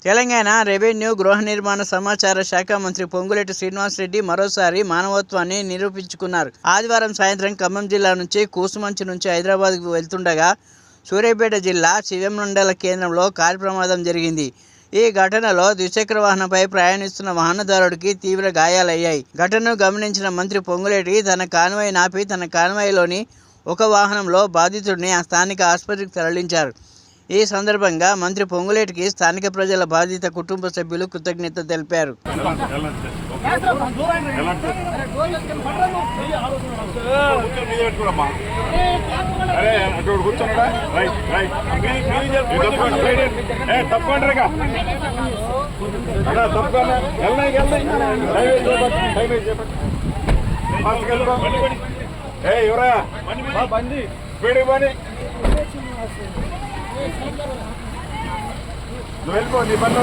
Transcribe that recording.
Telangana revenue గృహ నిర్మాణ సమాచార శాఖ మంత్రి పొంగులేటి శ్రీనివాసరెడ్డి మరోసారి మానవత్వాన్ని నిరూపించుకున్నారు. ఆదివారం సాయంత్రం ఖమ్మం జిల్లా నుంచి కూసుమంచి నుంచి హైదరాబాద్కు వెళ్తుండగా సూర్యాపేట జిల్లా శివం మండల కేంద్రంలో కారు ప్రమాదం జరిగింది. ఈ ఘటనలో ద్విచక్ర వాహనంపై ప్రయాణిస్తున్న వాహనదారుడికి తీవ్ర గాయాలయ్యాయి. ఘటనను గమనించిన మంత్రి పొంగులేటి తన కాన్వాయ్ నాపి తన కాన్వాయ్లోని ఒక వాహనంలో బాధితుడిని స్థానిక ఆసుపత్రికి తరలించారు. ఈ సందర్భంగా మంత్రి పొంగులేటికి స్థానిక ప్రజల బాధిత కుటుంబ సభ్యులు కృతజ్ఞత తెలిపారు. నువ్వు వెళ్ళిపో, నీ పని